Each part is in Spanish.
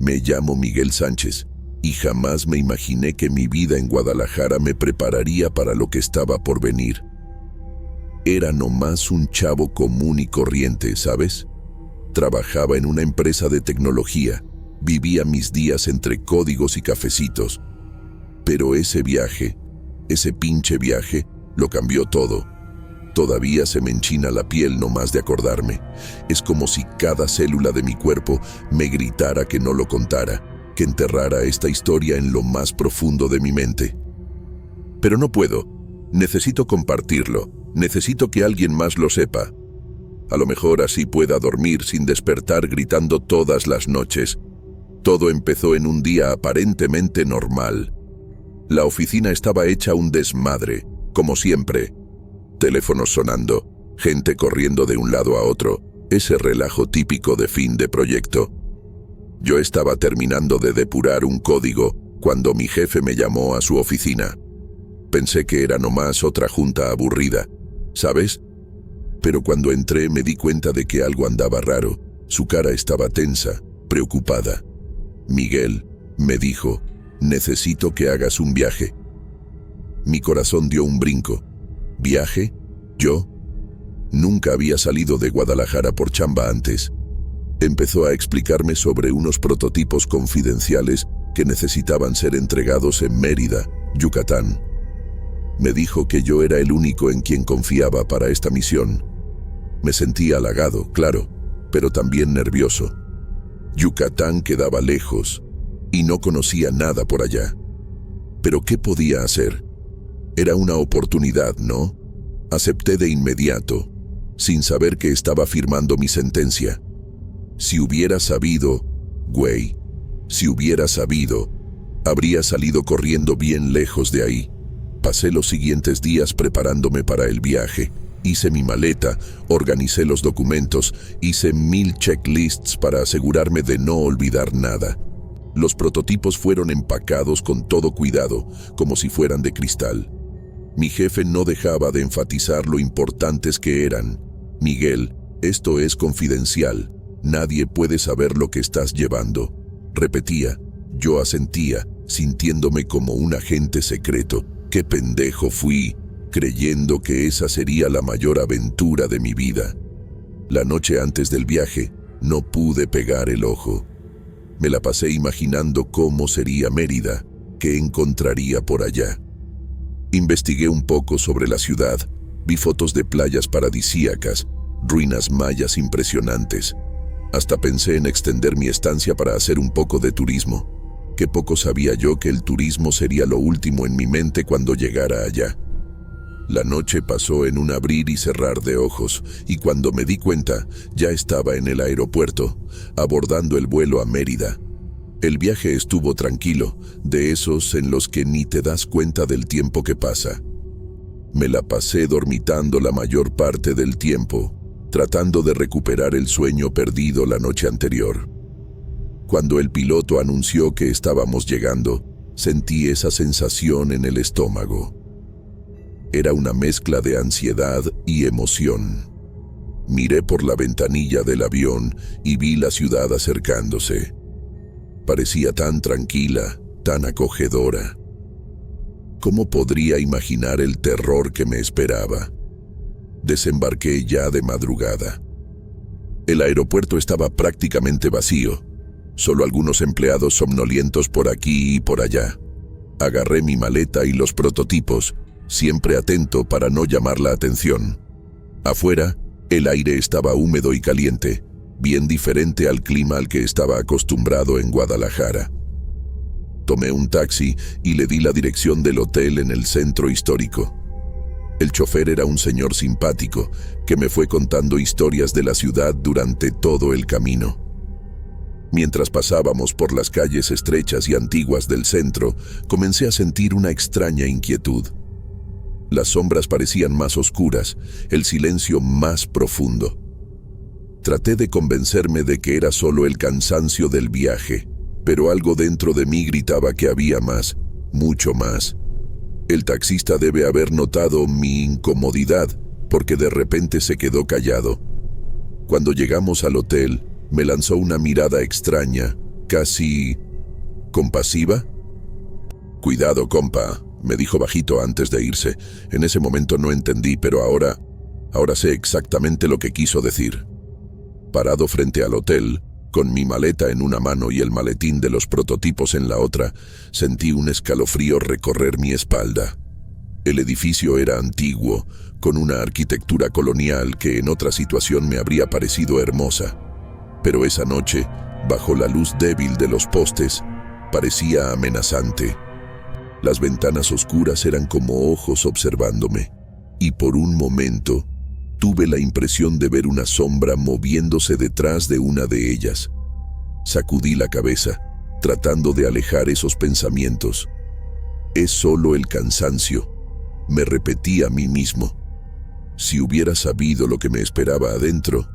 Me llamo Miguel Sánchez y jamás me imaginé que mi vida en Guadalajara me prepararía para lo que estaba por venir. Era nomás un chavo común y corriente, ¿sabes? Trabajaba en una empresa de tecnología, vivía mis días entre códigos y cafecitos. Pero ese viaje, ese pinche viaje, lo cambió todo. Todavía se me enchina la piel nomás de acordarme. Es como si cada célula de mi cuerpo me gritara que no lo contara, que enterrara esta historia en lo más profundo de mi mente. Pero no puedo. Necesito compartirlo. Necesito que alguien más lo sepa. A lo mejor así pueda dormir sin despertar gritando todas las noches. Todo empezó en un día aparentemente normal. La oficina estaba hecha un desmadre, como siempre. Teléfonos sonando, gente corriendo de un lado a otro, ese relajo típico de fin de proyecto. Yo estaba terminando de depurar un código cuando mi jefe me llamó a su oficina. Pensé que era nomás otra junta aburrida, ¿sabes? Pero cuando entré me di cuenta de que algo andaba raro. Su cara estaba tensa, preocupada. Miguel, me dijo, necesito que hagas un viaje. Mi corazón dio un brinco. ¿Viaje? ¿Yo? Nunca había salido de Guadalajara por chamba antes. Empezó a explicarme sobre unos prototipos confidenciales que necesitaban ser entregados en Mérida, Yucatán. Me dijo que yo era el único en quien confiaba para esta misión. Me sentí halagado, claro, pero también nervioso. Yucatán quedaba lejos y no conocía nada por allá. ¿Pero qué podía hacer? Era una oportunidad, ¿no? Acepté de inmediato, sin saber que estaba firmando mi sentencia. Si hubiera sabido, güey, si hubiera sabido, habría salido corriendo bien lejos de ahí. Pasé los siguientes días preparándome para el viaje. Hice mi maleta, organicé los documentos, hice 1000 checklists para asegurarme de no olvidar nada. Los prototipos fueron empacados con todo cuidado, como si fueran de cristal. Mi jefe no dejaba de enfatizar lo importantes que eran. Miguel, esto es confidencial. Nadie puede saber lo que estás llevando. Repetía. Yo asentía, sintiéndome como un agente secreto. ¡Qué pendejo fui! Creyendo que esa sería la mayor aventura de mi vida. La noche antes del viaje, no pude pegar el ojo. Me la pasé imaginando cómo sería Mérida, qué encontraría por allá. Investigué un poco sobre la ciudad, vi fotos de playas paradisíacas, ruinas mayas impresionantes. Hasta pensé en extender mi estancia para hacer un poco de turismo. Qué poco sabía yo que el turismo sería lo último en mi mente cuando llegara allá. La noche pasó en un abrir y cerrar de ojos, y cuando me di cuenta, ya estaba en el aeropuerto, abordando el vuelo a Mérida. El viaje estuvo tranquilo, de esos en los que ni te das cuenta del tiempo que pasa. Me la pasé dormitando la mayor parte del tiempo, tratando de recuperar el sueño perdido la noche anterior. Cuando el piloto anunció que estábamos llegando, sentí esa sensación en el estómago. Era una mezcla de ansiedad y emoción. Miré por la ventanilla del avión y vi la ciudad acercándose. Parecía tan tranquila, tan acogedora. ¿Cómo podría imaginar el terror que me esperaba? Desembarqué ya de madrugada. El aeropuerto estaba prácticamente vacío, solo algunos empleados somnolientos por aquí y por allá. Agarré mi maleta y los prototipos, siempre atento para no llamar la atención. Afuera, el aire estaba húmedo y caliente, bien diferente al clima al que estaba acostumbrado en Guadalajara. Tomé un taxi y le di la dirección del hotel en el centro histórico. El chofer era un señor simpático que me fue contando historias de la ciudad durante todo el camino. Mientras pasábamos por las calles estrechas y antiguas del centro, comencé a sentir una extraña inquietud. Las sombras parecían más oscuras, el silencio más profundo. Traté de convencerme de que era solo el cansancio del viaje, pero algo dentro de mí gritaba que había más, mucho más. El taxista debe haber notado mi incomodidad, porque de repente se quedó callado. Cuando llegamos al hotel, me lanzó una mirada extraña, casi compasiva. «Cuidado, compa», me dijo bajito antes de irse. En ese momento no entendí, pero ahora sé exactamente lo que quiso decir. Parado frente al hotel, con mi maleta en una mano y el maletín de los prototipos en la otra, sentí un escalofrío recorrer mi espalda. El edificio era antiguo, con una arquitectura colonial que en otra situación me habría parecido hermosa. Pero esa noche, bajo la luz débil de los postes, parecía amenazante. Las ventanas oscuras eran como ojos observándome, y por un momento tuve la impresión de ver una sombra moviéndose detrás de una de ellas. Sacudí la cabeza, tratando de alejar esos pensamientos. «Es solo el cansancio», me repetí a mí mismo. Si hubiera sabido lo que me esperaba adentro.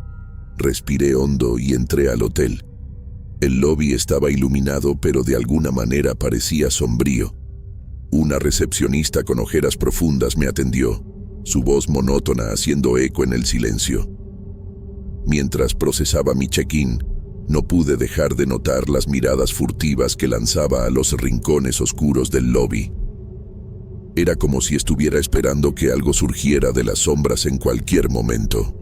Respiré hondo y entré al hotel. El lobby estaba iluminado, pero de alguna manera parecía sombrío. Una recepcionista con ojeras profundas me atendió, su voz monótona haciendo eco en el silencio. Mientras procesaba mi check-in, no pude dejar de notar las miradas furtivas que lanzaba a los rincones oscuros del lobby. Era como si estuviera esperando que algo surgiera de las sombras en cualquier momento.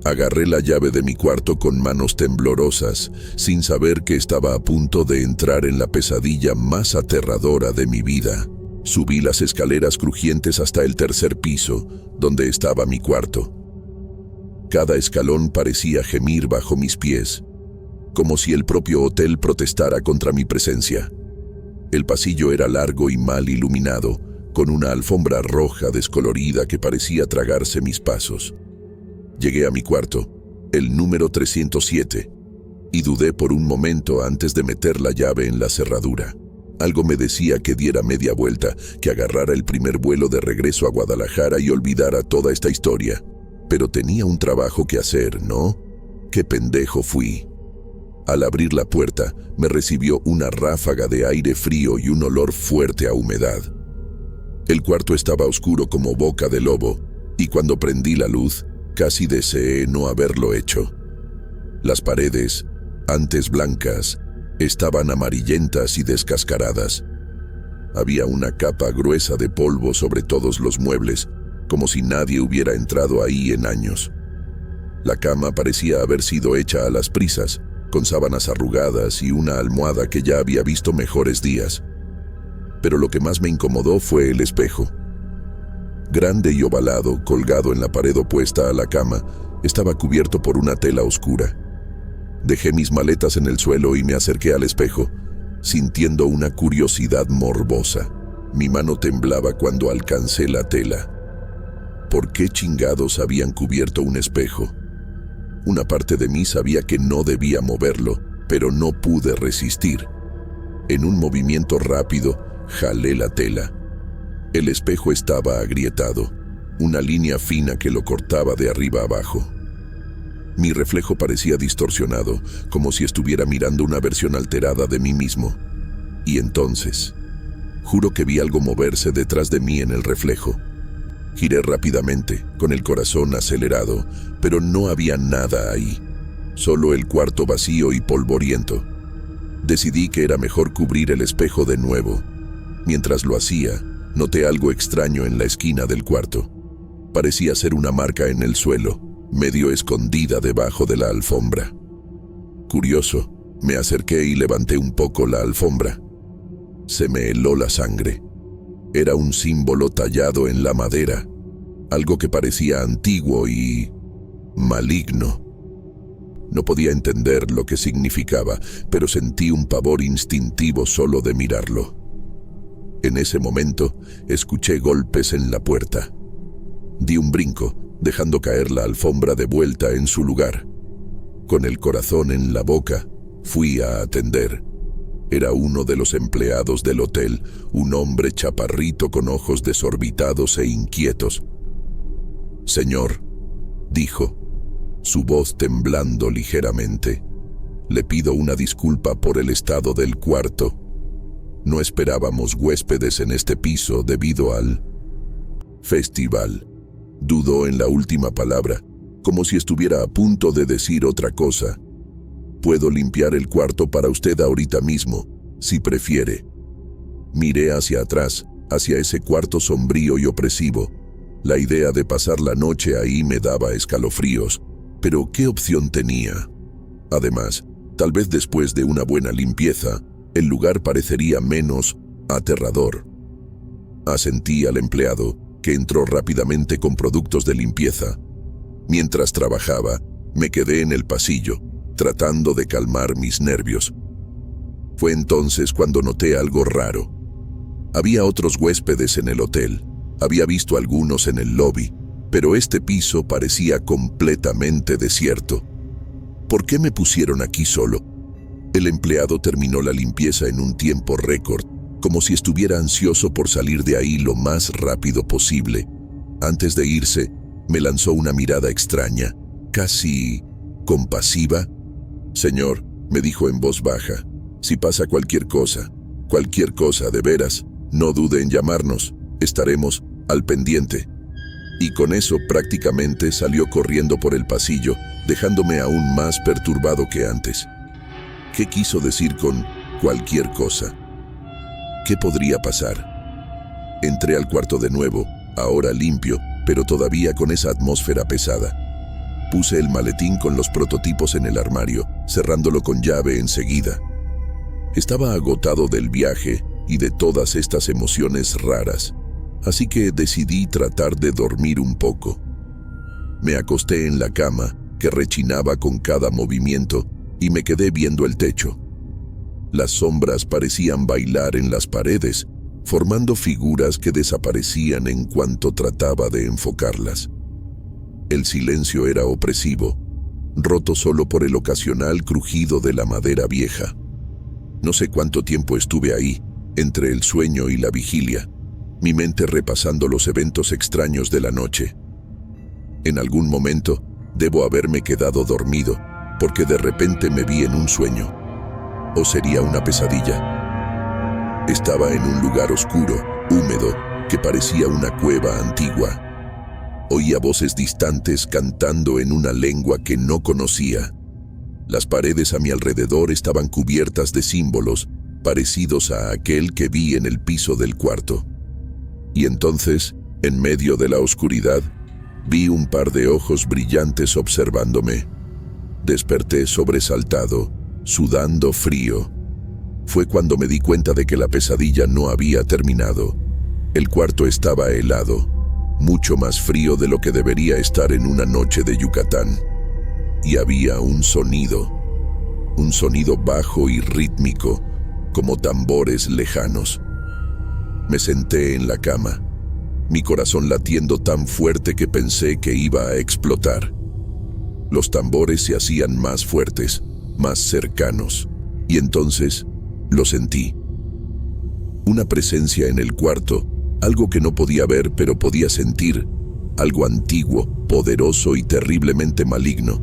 Agarré la llave de mi cuarto con manos temblorosas, sin saber que estaba a punto de entrar en la pesadilla más aterradora de mi vida. Subí las escaleras crujientes hasta el tercer piso, donde estaba mi cuarto. Cada escalón parecía gemir bajo mis pies, como si el propio hotel protestara contra mi presencia. El pasillo era largo y mal iluminado, con una alfombra roja descolorida que parecía tragarse mis pasos. Llegué a mi cuarto, el número 307, y dudé por un momento antes de meter la llave en la cerradura. Algo me decía que diera media vuelta, que agarrara el primer vuelo de regreso a Guadalajara y olvidara toda esta historia. Pero tenía un trabajo que hacer, ¿no? ¡Qué pendejo fui! Al abrir la puerta, me recibió una ráfaga de aire frío y un olor fuerte a humedad. El cuarto estaba oscuro como boca de lobo, y cuando prendí la luz, casi deseé no haberlo hecho. Las paredes, antes blancas, estaban amarillentas y descascaradas. Había una capa gruesa de polvo sobre todos los muebles, como si nadie hubiera entrado ahí en años. La cama parecía haber sido hecha a las prisas, con sábanas arrugadas y una almohada que ya había visto mejores días. Pero lo que más me incomodó fue el espejo. Grande y ovalado, colgado en la pared opuesta a la cama, estaba cubierto por una tela oscura. Dejé mis maletas en el suelo y me acerqué al espejo, sintiendo una curiosidad morbosa. Mi mano temblaba cuando alcancé la tela. ¿Por qué chingados habían cubierto un espejo? Una parte de mí sabía que no debía moverlo, pero no pude resistir. En un movimiento rápido, jalé la tela. El espejo estaba agrietado, una línea fina que lo cortaba de arriba abajo. Mi reflejo parecía distorsionado, como si estuviera mirando una versión alterada de mí mismo. Y entonces, juro que vi algo moverse detrás de mí en el reflejo. Giré rápidamente, con el corazón acelerado, pero no había nada ahí, solo el cuarto vacío y polvoriento. Decidí que era mejor cubrir el espejo de nuevo. Mientras lo hacía, noté algo extraño en la esquina del cuarto. Parecía ser una marca en el suelo, medio escondida debajo de la alfombra. Curioso, me acerqué y levanté un poco la alfombra. Se me heló la sangre. Era un símbolo tallado en la madera, algo que parecía antiguo y maligno. No podía entender lo que significaba, pero sentí un pavor instintivo solo de mirarlo. En ese momento, escuché golpes en la puerta. Di un brinco, dejando caer la alfombra de vuelta en su lugar. Con el corazón en la boca, fui a atender. Era uno de los empleados del hotel, un hombre chaparrito con ojos desorbitados e inquietos. «Señor», dijo, su voz temblando ligeramente, «le pido una disculpa por el estado del cuarto. No esperábamos huéspedes en este piso debido al festival». Dudó en la última palabra, como si estuviera a punto de decir otra cosa. Puedo limpiar el cuarto para usted ahorita mismo, si prefiere. Miré hacia atrás, hacia ese cuarto sombrío y opresivo. La idea de pasar la noche ahí me daba escalofríos, pero ¿qué opción tenía? Además, tal vez después de una buena limpieza, el lugar parecería menos aterrador. Asentí al empleado, que entró rápidamente con productos de limpieza. Mientras trabajaba, me quedé en el pasillo, tratando de calmar mis nervios. Fue entonces cuando noté algo raro. Había otros huéspedes en el hotel. Había visto algunos en el lobby, pero este piso parecía completamente desierto. ¿Por qué me pusieron aquí solo? El empleado terminó la limpieza en un tiempo récord, como si estuviera ansioso por salir de ahí lo más rápido posible. Antes de irse, me lanzó una mirada extraña, casi compasiva. «Señor», me dijo en voz baja, «si pasa cualquier cosa de veras, no dude en llamarnos, estaremos al pendiente». Y con eso prácticamente salió corriendo por el pasillo, dejándome aún más perturbado que antes. ¿Qué quiso decir con cualquier cosa? ¿Qué podría pasar? Entré al cuarto de nuevo, ahora limpio, pero todavía con esa atmósfera pesada. Puse el maletín con los prototipos en el armario, cerrándolo con llave enseguida. Estaba agotado del viaje y de todas estas emociones raras, así que decidí tratar de dormir un poco. Me acosté en la cama, que rechinaba con cada movimiento, y me quedé viendo el techo. Las sombras parecían bailar en las paredes, formando figuras que desaparecían en cuanto trataba de enfocarlas. El silencio era opresivo, roto solo por el ocasional crujido de la madera vieja. No sé cuánto tiempo estuve ahí, entre el sueño y la vigilia, mi mente repasando los eventos extraños de la noche. En algún momento, debo haberme quedado dormido, porque de repente me vi en un sueño. ¿O sería una pesadilla? Estaba en un lugar oscuro, húmedo, que parecía una cueva antigua. Oía voces distantes cantando en una lengua que no conocía. Las paredes a mi alrededor estaban cubiertas de símbolos, parecidos a aquel que vi en el piso del cuarto. Y entonces, en medio de la oscuridad, vi un par de ojos brillantes observándome. Desperté sobresaltado, sudando frío. Fue cuando me di cuenta de que la pesadilla no había terminado. El cuarto estaba helado, mucho más frío de lo que debería estar en una noche de Yucatán. Y había un sonido bajo y rítmico, como tambores lejanos. Me senté en la cama, mi corazón latiendo tan fuerte que pensé que iba a explotar. Los tambores se hacían más fuertes, más cercanos, y entonces lo sentí. Una presencia en el cuarto, algo que no podía ver pero podía sentir, algo antiguo, poderoso y terriblemente maligno.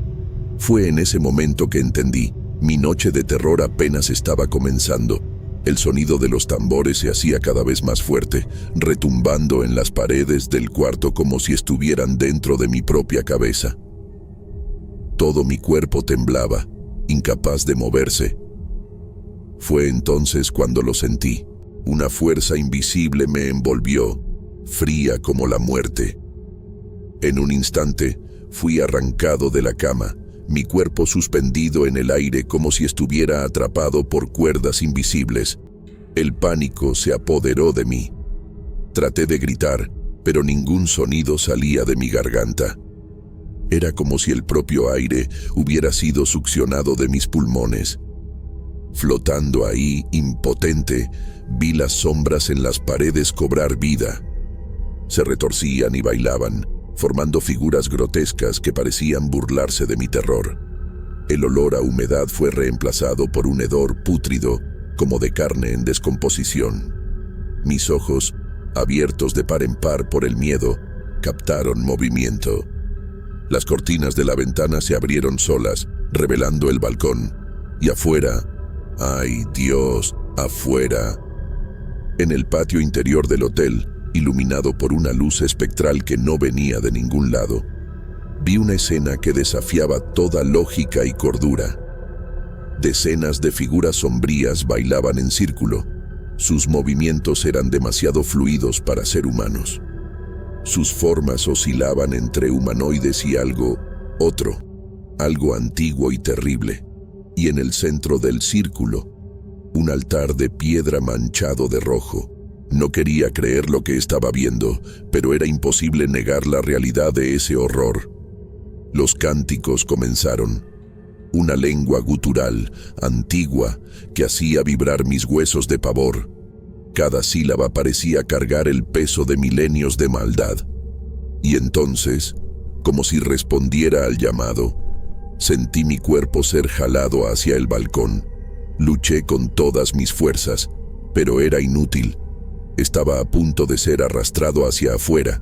Fue en ese momento que entendí, mi noche de terror apenas estaba comenzando. El sonido de los tambores se hacía cada vez más fuerte, retumbando en las paredes del cuarto como si estuvieran dentro de mi propia cabeza. Todo mi cuerpo temblaba, incapaz de moverse. Fue entonces cuando lo sentí. Una fuerza invisible me envolvió, fría como la muerte. En un instante, fui arrancado de la cama, mi cuerpo suspendido en el aire como si estuviera atrapado por cuerdas invisibles. El pánico se apoderó de mí. Traté de gritar, pero ningún sonido salía de mi garganta. Era como si el propio aire hubiera sido succionado de mis pulmones. Flotando ahí, impotente, vi las sombras en las paredes cobrar vida. Se retorcían y bailaban, formando figuras grotescas que parecían burlarse de mi terror. El olor a humedad fue reemplazado por un hedor pútrido, como de carne en descomposición. Mis ojos, abiertos de par en par por el miedo, captaron movimiento. Las cortinas de la ventana se abrieron solas, revelando el balcón. Y afuera, ¡ay Dios!, afuera. En el patio interior del hotel, iluminado por una luz espectral que no venía de ningún lado, vi una escena que desafiaba toda lógica y cordura. Decenas de figuras sombrías bailaban en círculo. Sus movimientos eran demasiado fluidos para ser humanos. Sus formas oscilaban entre humanoides y otro, algo antiguo y terrible. Y en el centro del círculo, un altar de piedra manchado de rojo. No quería creer lo que estaba viendo, pero era imposible negar la realidad de ese horror. Los cánticos comenzaron. Una lengua gutural, antigua, que hacía vibrar mis huesos de pavor. Cada sílaba parecía cargar el peso de milenios de maldad. Y entonces, como si respondiera al llamado, sentí mi cuerpo ser jalado hacia el balcón. Luché con todas mis fuerzas, pero era inútil. Estaba a punto de ser arrastrado hacia afuera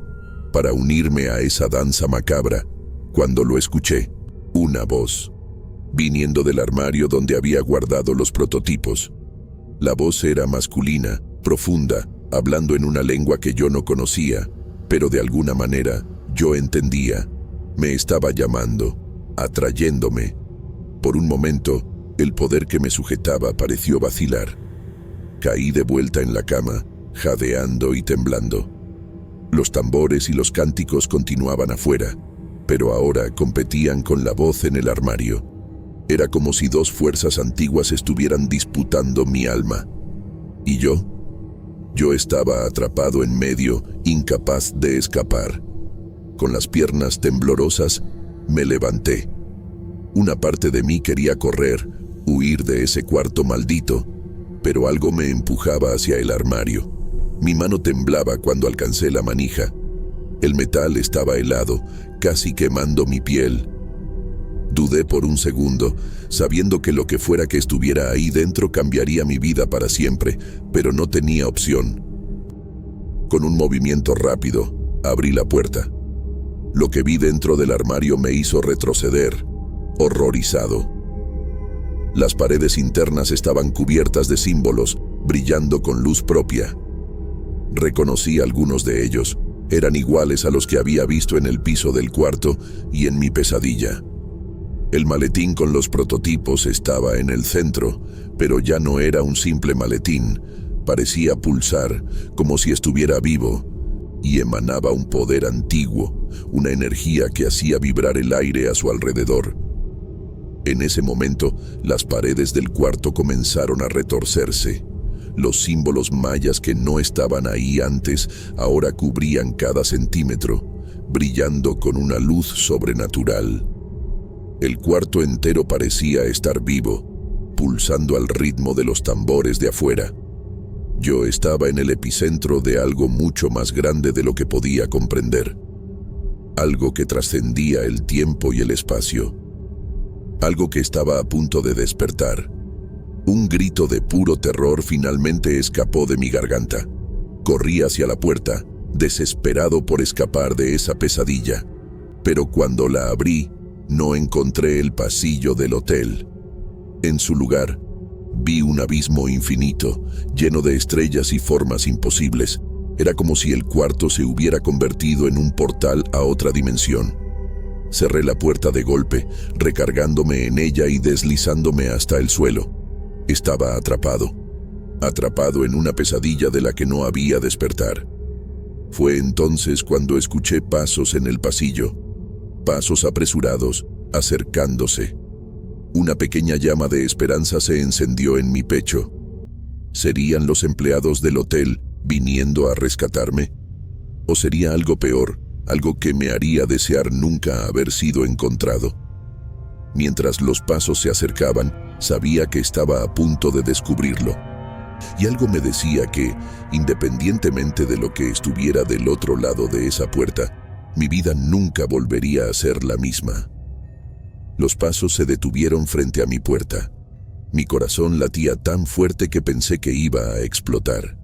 para unirme a esa danza macabra, cuando lo escuché, una voz, viniendo del armario donde había guardado los prototipos. La voz era masculina, profunda, hablando en una lengua que yo no conocía, pero de alguna manera yo entendía. Me estaba llamando, atrayéndome. Por un momento, el poder que me sujetaba pareció vacilar. Caí de vuelta en la cama, jadeando y temblando. Los tambores y los cánticos continuaban afuera, pero ahora competían con la voz en el armario. Era como si dos fuerzas antiguas estuvieran disputando mi alma. ¿Y yo? Yo estaba atrapado en medio, incapaz de escapar. Con las piernas temblorosas, me levanté. Una parte de mí quería correr, huir de ese cuarto maldito, pero algo me empujaba hacia el armario. Mi mano temblaba cuando alcancé la manija. El metal estaba helado, casi quemando mi piel. Dudé por un segundo, sabiendo que lo que fuera que estuviera ahí dentro cambiaría mi vida para siempre, pero no tenía opción. Con un movimiento rápido, abrí la puerta. Lo que vi dentro del armario me hizo retroceder, horrorizado. Las paredes internas estaban cubiertas de símbolos, brillando con luz propia. Reconocí algunos de ellos. Eran iguales a los que había visto en el piso del cuarto y en mi pesadilla. El maletín con los prototipos estaba en el centro, pero ya no era un simple maletín. Parecía pulsar, como si estuviera vivo, y emanaba un poder antiguo, una energía que hacía vibrar el aire a su alrededor. En ese momento, las paredes del cuarto comenzaron a retorcerse. Los símbolos mayas que no estaban ahí antes ahora cubrían cada centímetro, brillando con una luz sobrenatural. El cuarto entero parecía estar vivo, pulsando al ritmo de los tambores de afuera. Yo estaba en el epicentro de algo mucho más grande de lo que podía comprender. Algo que trascendía el tiempo y el espacio. Algo que estaba a punto de despertar. Un grito de puro terror finalmente escapó de mi garganta. Corrí hacia la puerta, desesperado por escapar de esa pesadilla. Pero cuando la abrí, no encontré el pasillo del hotel. En su lugar, vi un abismo infinito, lleno de estrellas y formas imposibles. Era como si el cuarto se hubiera convertido en un portal a otra dimensión. Cerré la puerta de golpe, recargándome en ella y deslizándome hasta el suelo. Estaba atrapado en una pesadilla de la que no había despertar. Fue entonces cuando escuché pasos en el pasillo, pasos apresurados, acercándose. Una pequeña llama de esperanza se encendió en mi pecho. ¿Serían los empleados del hotel viniendo a rescatarme? ¿O sería algo peor, algo que me haría desear nunca haber sido encontrado? Mientras los pasos se acercaban, sabía que estaba a punto de descubrirlo. Y algo me decía que, independientemente de lo que estuviera del otro lado de esa puerta, mi vida nunca volvería a ser la misma. Los pasos se detuvieron frente a mi puerta. Mi corazón latía tan fuerte que pensé que iba a explotar.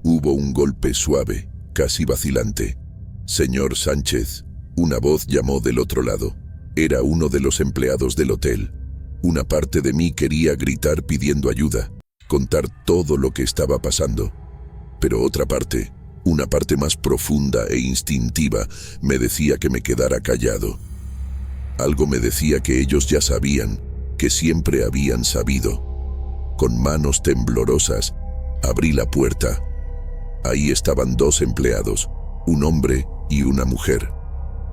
Hubo un golpe suave, casi vacilante. «Señor Sánchez», una voz llamó del otro lado. Era uno de los empleados del hotel. Una parte de mí quería gritar pidiendo ayuda, contar todo lo que estaba pasando. Pero otra parte, una parte más profunda e instintiva, me decía que me quedara callado. Algo me decía que ellos ya sabían, que siempre habían sabido. Con manos temblorosas, abrí la puerta. Ahí estaban 2 empleados, un hombre y una mujer.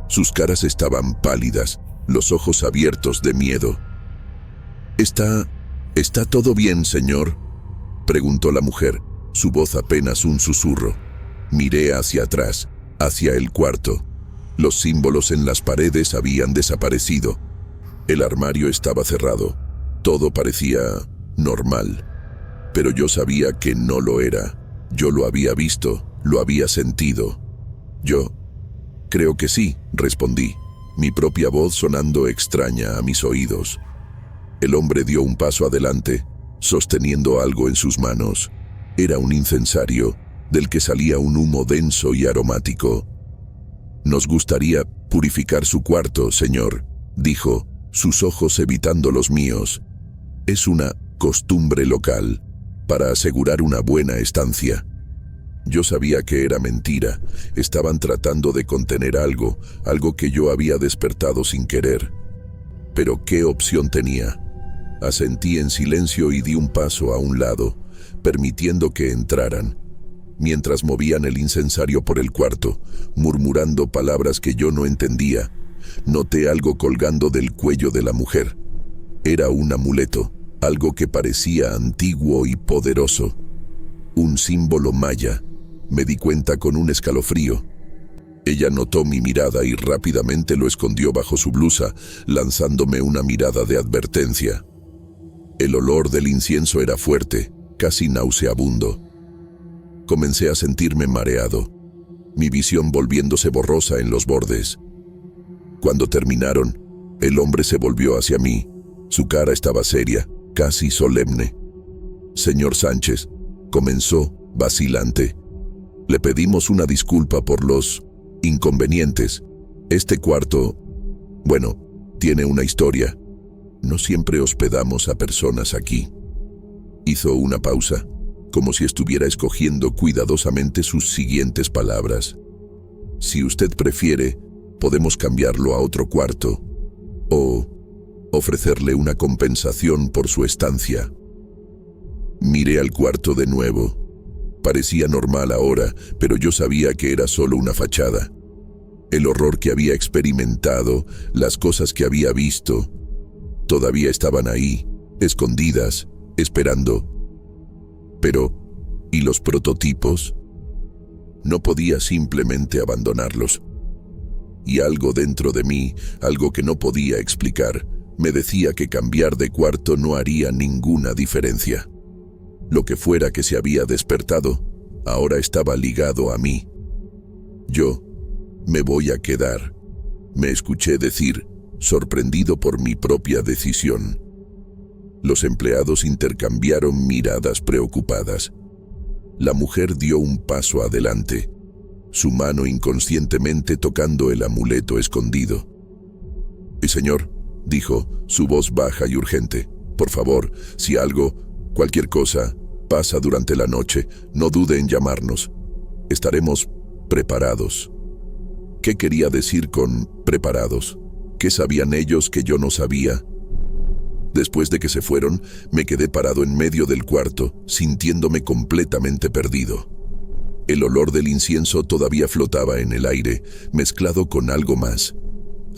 Sus caras estaban pálidas, los ojos abiertos de miedo. ¿Está todo bien, señor?», preguntó la mujer, su voz apenas un susurro. Miré hacia atrás, hacia el cuarto. Los símbolos en las paredes habían desaparecido. El armario estaba cerrado. Todo parecía normal. Pero yo sabía que no lo era. Yo lo había visto, lo había sentido. «Yo creo que sí», respondí, mi propia voz sonando extraña a mis oídos. El hombre dio un paso adelante, sosteniendo algo en sus manos. Era un incensario, del que salía un humo denso y aromático. «Nos gustaría purificar su cuarto, señor», dijo, sus ojos evitando los míos. «Es una costumbre local, para asegurar una buena estancia». Yo sabía que era mentira. Estaban tratando de contener algo que yo había despertado sin querer. Pero ¿qué opción tenía? Asentí en silencio y di un paso a un lado, permitiendo que entraran. Mientras movían el incensario por el cuarto, murmurando palabras que yo no entendía, noté algo colgando del cuello de la mujer. Era un amuleto, algo que parecía antiguo y poderoso. Un símbolo maya. Me di cuenta con un escalofrío. Ella notó mi mirada y rápidamente lo escondió bajo su blusa, lanzándome una mirada de advertencia. El olor del incienso era fuerte, casi nauseabundo. Comencé a sentirme mareado, mi visión volviéndose borrosa en los bordes. Cuando terminaron, el hombre se volvió hacia mí. Su cara estaba seria, casi solemne. «Señor Sánchez», comenzó, vacilante, «le pedimos una disculpa por los inconvenientes. Este cuarto, bueno, tiene una historia. No siempre hospedamos a personas aquí». Hizo una pausa, como si estuviera escogiendo cuidadosamente sus siguientes palabras. «Si usted prefiere, podemos cambiarlo a otro cuarto, o ofrecerle una compensación por su estancia». Miré al cuarto de nuevo. Parecía normal ahora, pero yo sabía que era solo una fachada. El horror que había experimentado, las cosas que había visto, todavía estaban ahí, escondidas, esperando. Pero, ¿y los prototipos? No podía simplemente abandonarlos. Y algo dentro de mí, algo que no podía explicar, me decía que cambiar de cuarto no haría ninguna diferencia. Lo que fuera que se había despertado, ahora estaba ligado a mí. «Yo me voy a quedar», me escuché decir, sorprendido por mi propia decisión. Los empleados intercambiaron miradas preocupadas. La mujer dio un paso adelante, su mano inconscientemente tocando el amuleto escondido. «Señor», dijo, su voz baja y urgente, «por favor, si algo, cualquier cosa, pasa durante la noche, no dude en llamarnos. Estaremos preparados». ¿Qué quería decir con preparados? ¿Qué sabían ellos que yo no sabía? Después de que se fueron, me quedé parado en medio del cuarto, sintiéndome completamente perdido. El olor del incienso todavía flotaba en el aire, mezclado con algo más,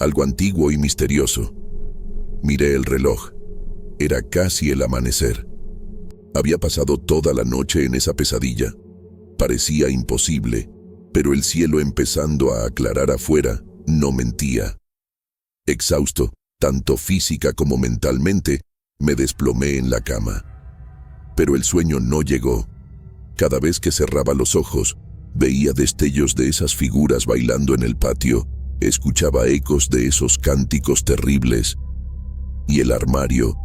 algo antiguo y misterioso. Miré el reloj. Era casi el amanecer. Había pasado toda la noche en esa pesadilla. Parecía imposible, pero el cielo empezando a aclarar afuera no mentía. Exhausto, tanto física como mentalmente, me desplomé en la cama. Pero el sueño no llegó. Cada vez que cerraba los ojos, veía destellos de esas figuras bailando en el patio, escuchaba ecos de esos cánticos terribles. Y el armario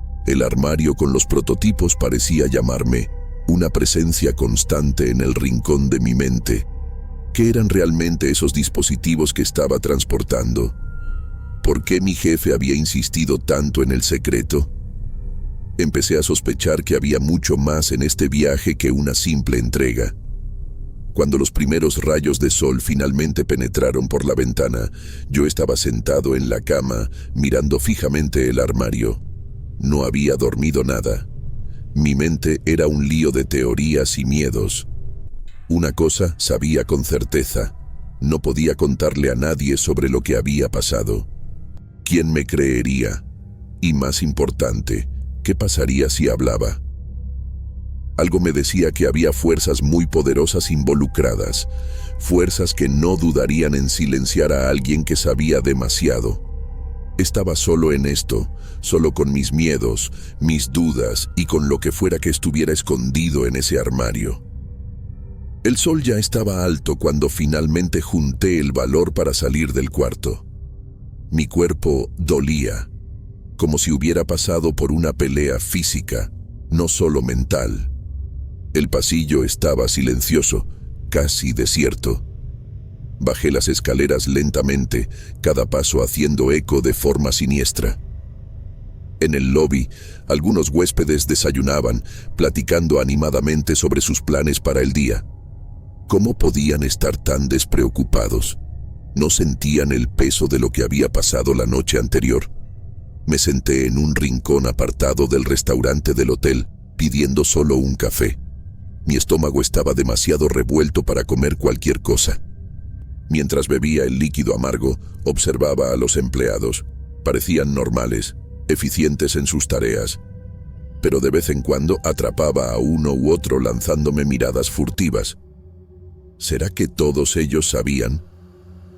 con los prototipos parecía llamarme, una presencia constante en el rincón de mi mente. ¿Qué eran realmente esos dispositivos que estaba transportando? ¿Por qué mi jefe había insistido tanto en el secreto? Empecé a sospechar que había mucho más en este viaje que una simple entrega. Cuando los primeros rayos de sol finalmente penetraron por la ventana, yo estaba sentado en la cama, mirando fijamente el armario. No había dormido nada. Mi mente era un lío de teorías y miedos. Una cosa sabía con certeza: no podía contarle a nadie sobre lo que había pasado. ¿Quién me creería? Y más importante, ¿qué pasaría si hablaba? Algo me decía que había fuerzas muy poderosas involucradas, fuerzas que no dudarían en silenciar a alguien que sabía demasiado. Estaba solo en esto, solo con mis miedos, mis dudas y con lo que fuera que estuviera escondido en ese armario. El sol ya estaba alto cuando finalmente junté el valor para salir del cuarto. Mi cuerpo dolía, como si hubiera pasado por una pelea física, no solo mental. El pasillo estaba silencioso, casi desierto. Bajé las escaleras lentamente, cada paso haciendo eco de forma siniestra. En el lobby, algunos huéspedes desayunaban, platicando animadamente sobre sus planes para el día. ¿Cómo podían estar tan despreocupados? ¿No sentían el peso de lo que había pasado la noche anterior? Me senté en un rincón apartado del restaurante del hotel, pidiendo solo un café. Mi estómago estaba demasiado revuelto para comer cualquier cosa. Mientras bebía el líquido amargo, observaba a los empleados. Parecían normales, eficientes en sus tareas, pero de vez en cuando atrapaba a uno u otro lanzándome miradas furtivas. ¿Será que todos ellos sabían?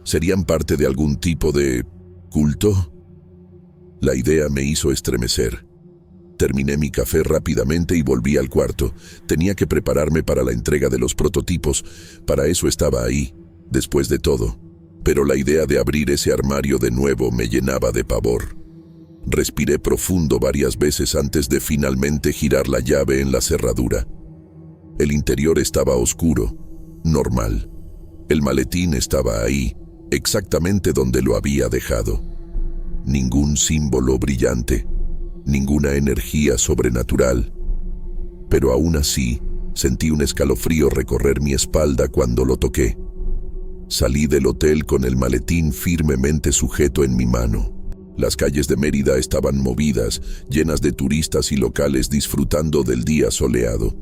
¿Serían parte de algún tipo de culto? La idea me hizo estremecer. Terminé mi café rápidamente y volví al cuarto. Tenía que prepararme para la entrega de los prototipos. Para eso estaba ahí, después de todo. Pero la idea de abrir ese armario de nuevo me llenaba de pavor. Respiré profundo varias veces antes de finalmente girar la llave en la cerradura. El interior estaba oscuro, normal. El maletín estaba ahí, exactamente donde lo había dejado. Ningún símbolo brillante, ninguna energía sobrenatural. Pero aún así, sentí un escalofrío recorrer mi espalda cuando lo toqué. Salí del hotel con el maletín firmemente sujeto en mi mano. Las calles de Mérida estaban movidas, llenas de turistas y locales disfrutando del día soleado.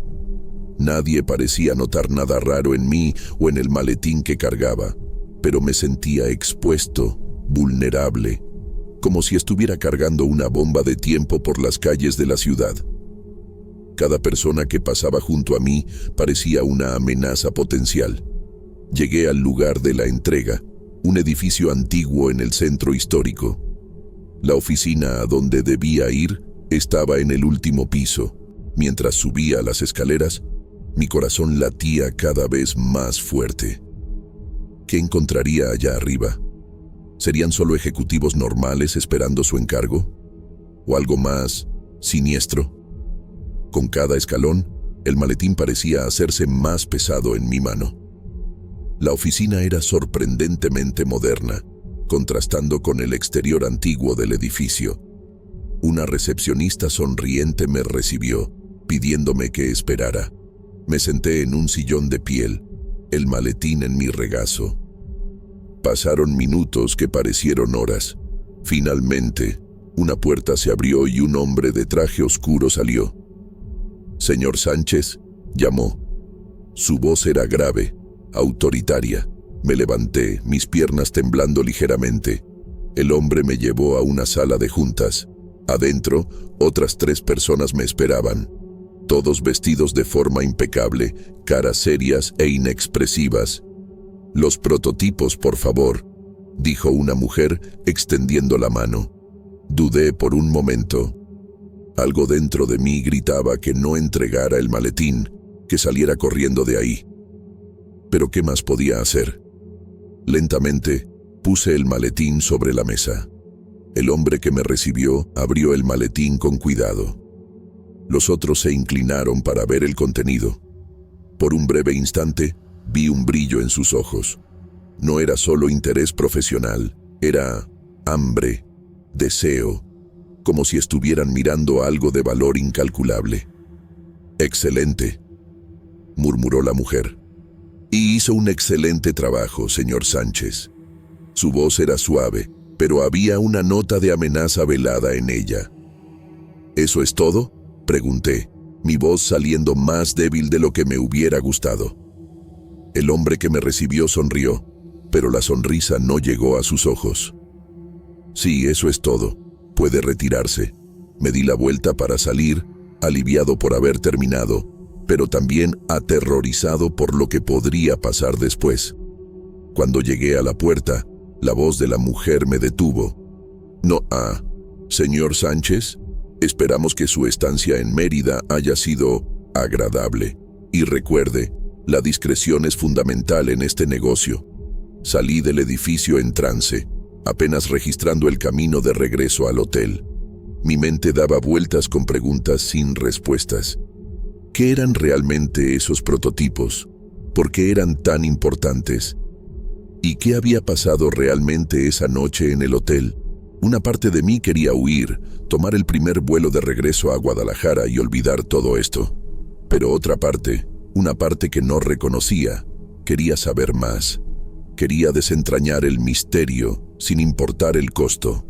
Nadie parecía notar nada raro en mí o en el maletín que cargaba, pero me sentía expuesto, vulnerable, como si estuviera cargando una bomba de tiempo por las calles de la ciudad. Cada persona que pasaba junto a mí parecía una amenaza potencial. Llegué al lugar de la entrega, un edificio antiguo en el centro histórico. La oficina a donde debía ir estaba en el último piso. Mientras subía las escaleras, mi corazón latía cada vez más fuerte. ¿Qué encontraría allá arriba? ¿Serían solo ejecutivos normales esperando su encargo? ¿O algo más siniestro? Con cada escalón, el maletín parecía hacerse más pesado en mi mano. La oficina era sorprendentemente moderna, contrastando con el exterior antiguo del edificio. Una recepcionista sonriente me recibió, pidiéndome que esperara. Me senté en un sillón de piel, el maletín en mi regazo. Pasaron minutos que parecieron horas. Finalmente, una puerta se abrió y un hombre de traje oscuro salió. «Señor Sánchez», llamó. Su voz era grave, autoritaria. Me levanté, mis piernas temblando ligeramente. El hombre me llevó a una sala de juntas. Adentro, otras 3 personas me esperaban. Todos vestidos de forma impecable, caras serias e inexpresivas. «Los prototipos, por favor», dijo una mujer, extendiendo la mano. Dudé por un momento. Algo dentro de mí gritaba que no entregara el maletín, que saliera corriendo de ahí. Pero ¿qué más podía hacer? Lentamente, puse el maletín sobre la mesa. El hombre que me recibió abrió el maletín con cuidado. Los otros se inclinaron para ver el contenido. Por un breve instante, vi un brillo en sus ojos. No era solo interés profesional, era hambre, deseo, como si estuvieran mirando algo de valor incalculable. «Excelente», murmuró la mujer. «Y hizo un excelente trabajo, señor Sánchez». Su voz era suave, pero había una nota de amenaza velada en ella. ¿Eso es todo?, pregunté, mi voz saliendo más débil de lo que me hubiera gustado. El hombre que me recibió sonrió, pero la sonrisa no llegó a sus ojos. Sí, eso es todo. Puede retirarse. Me di la vuelta para salir, aliviado por haber terminado, pero también aterrorizado por lo que podría pasar después. Cuando llegué a la puerta, la voz de la mujer me detuvo. No, señor Sánchez, esperamos que su estancia en Mérida haya sido agradable. Y recuerde, la discreción es fundamental en este negocio. Salí del edificio en trance, apenas registrando el camino de regreso al hotel. Mi mente daba vueltas con preguntas sin respuestas. ¿Qué eran realmente esos prototipos? ¿Por qué eran tan importantes? ¿Y qué había pasado realmente esa noche en el hotel? Una parte de mí quería huir, tomar el primer vuelo de regreso a Guadalajara y olvidar todo esto. Pero otra parte, una parte que no reconocía, quería saber más. Quería desentrañar el misterio, sin importar el costo.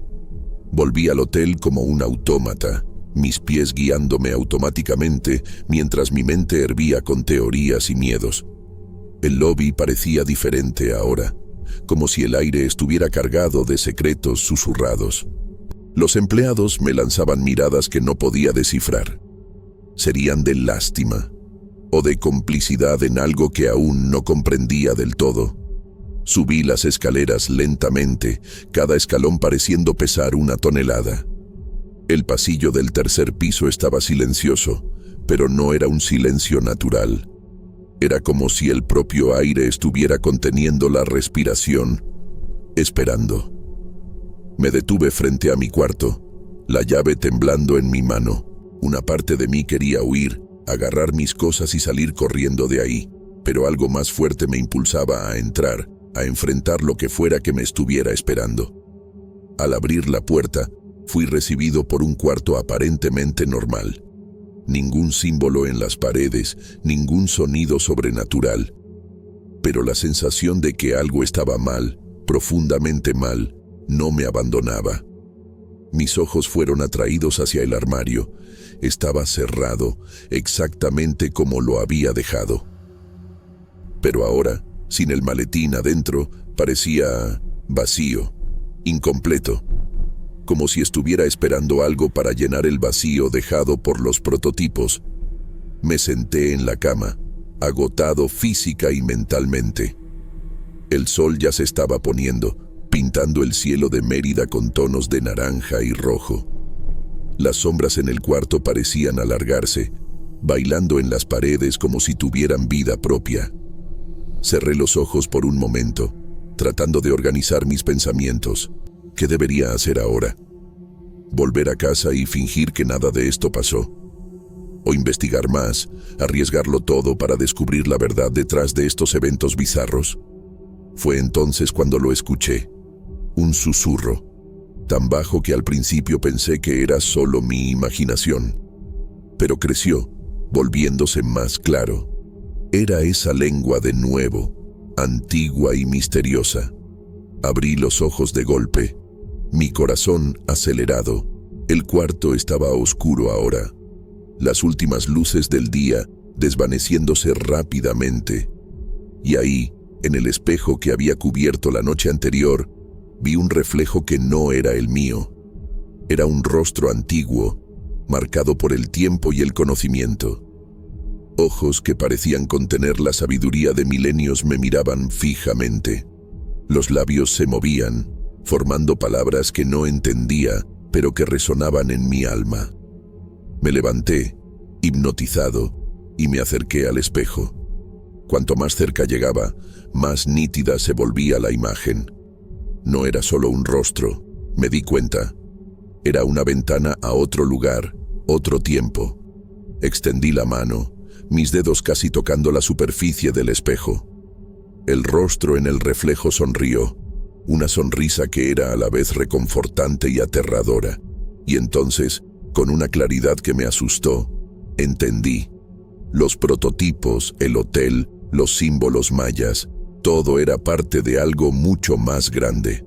Volví al hotel como un autómata, mis pies guiándome automáticamente mientras mi mente hervía con teorías y miedos. El lobby parecía diferente ahora, como si el aire estuviera cargado de secretos susurrados. Los empleados me lanzaban miradas que no podía descifrar. ¿Serían de lástima o de complicidad en algo que aún no comprendía del todo? Subí las escaleras lentamente, cada escalón pareciendo pesar 1 tonelada. El pasillo del tercer piso estaba silencioso, pero no era un silencio natural. Era como si el propio aire estuviera conteniendo la respiración, esperando. Me detuve frente a mi cuarto, la llave temblando en mi mano. Una parte de mí quería huir, agarrar mis cosas y salir corriendo de ahí, pero algo más fuerte me impulsaba a entrar, a enfrentar lo que fuera que me estuviera esperando. Al abrir la puerta, fui recibido por un cuarto aparentemente normal. Ningún símbolo en las paredes, ningún sonido sobrenatural. Pero la sensación de que algo estaba mal, profundamente mal, no me abandonaba. Mis ojos fueron atraídos hacia el armario. Estaba cerrado, exactamente como lo había dejado. Pero ahora, sin el maletín adentro, parecía vacío, incompleto, como si estuviera esperando algo para llenar el vacío dejado por los prototipos. Me senté en la cama, agotado física y mentalmente. El sol ya se estaba poniendo, pintando el cielo de Mérida con tonos de naranja y rojo. Las sombras en el cuarto parecían alargarse, bailando en las paredes como si tuvieran vida propia. Cerré los ojos por un momento, tratando de organizar mis pensamientos. ¿Qué debería hacer ahora? ¿Volver a casa y fingir que nada de esto pasó? ¿O investigar más, arriesgarlo todo para descubrir la verdad detrás de estos eventos bizarros? Fue entonces cuando lo escuché. Un susurro, tan bajo que al principio pensé que era solo mi imaginación. Pero creció, volviéndose más claro. Era esa lengua de nuevo, antigua y misteriosa. Abrí los ojos de golpe, mi corazón acelerado. El cuarto estaba oscuro ahora, las últimas luces del día desvaneciéndose rápidamente. Y ahí, en el espejo que había cubierto la noche anterior, vi un reflejo que no era el mío. Era un rostro antiguo, marcado por el tiempo y el conocimiento. Ojos que parecían contener la sabiduría de milenios me miraban fijamente. Los labios se movían, formando palabras que no entendía, pero que resonaban en mi alma. Me levanté, hipnotizado, y me acerqué al espejo. Cuanto más cerca llegaba, más nítida se volvía la imagen. No era solo un rostro, me di cuenta. Era una ventana a otro lugar, otro tiempo. Extendí la mano, mis dedos casi tocando la superficie del espejo. El rostro en el reflejo sonrió, una sonrisa que era a la vez reconfortante y aterradora. Y entonces, con una claridad que me asustó, entendí. Los prototipos, el hotel, los símbolos mayas, todo era parte de algo mucho más grande.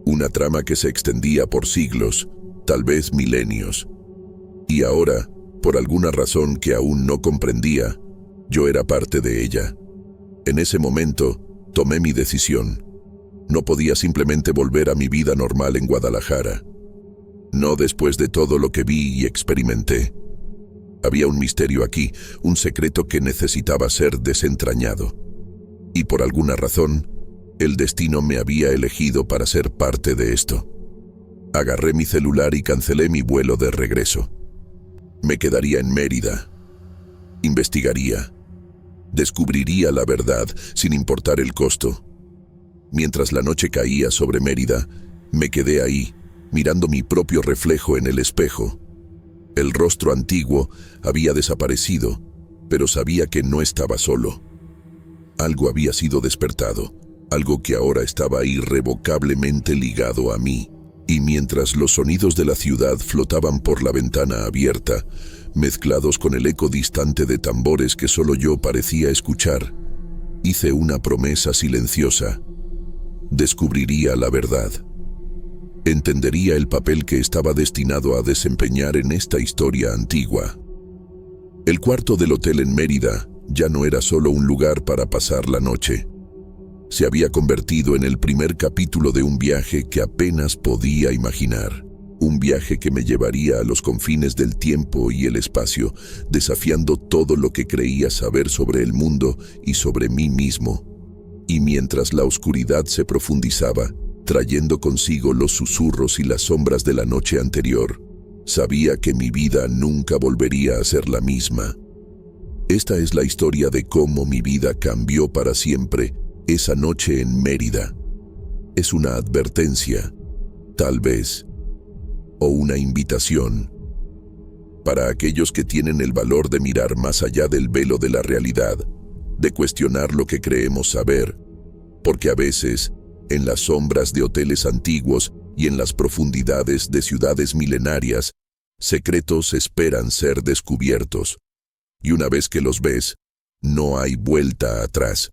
Una trama que se extendía por siglos, tal vez milenios. Y ahora, por alguna razón que aún no comprendía, yo era parte de ella. En ese momento, tomé mi decisión. No podía simplemente volver a mi vida normal en Guadalajara. No después de todo lo que vi y experimenté. Había un misterio aquí, un secreto que necesitaba ser desentrañado. Y por alguna razón, el destino me había elegido para ser parte de esto. Agarré mi celular y cancelé mi vuelo de regreso. Me quedaría en Mérida. Investigaría. Descubriría la verdad, sin importar el costo. Mientras la noche caía sobre Mérida, me quedé ahí, mirando mi propio reflejo en el espejo. El rostro antiguo había desaparecido, pero sabía que no estaba solo. Algo había sido despertado, algo que ahora estaba irrevocablemente ligado a mí. Y mientras los sonidos de la ciudad flotaban por la ventana abierta, mezclados con el eco distante de tambores que solo yo parecía escuchar, hice una promesa silenciosa. Descubriría la verdad. Entendería el papel que estaba destinado a desempeñar en esta historia antigua. El cuarto del hotel en Mérida ya no era solo un lugar para pasar la noche. Se había convertido en el primer capítulo de un viaje que apenas podía imaginar. Un viaje que me llevaría a los confines del tiempo y el espacio, desafiando todo lo que creía saber sobre el mundo y sobre mí mismo. Y mientras la oscuridad se profundizaba, trayendo consigo los susurros y las sombras de la noche anterior, sabía que mi vida nunca volvería a ser la misma. Esta es la historia de cómo mi vida cambió para siempre esa noche en Mérida. Es una advertencia, tal vez, o una invitación, para aquellos que tienen el valor de mirar más allá del velo de la realidad, de cuestionar lo que creemos saber, porque a veces, en las sombras de hoteles antiguos y en las profundidades de ciudades milenarias, secretos esperan ser descubiertos, y una vez que los ves, no hay vuelta atrás.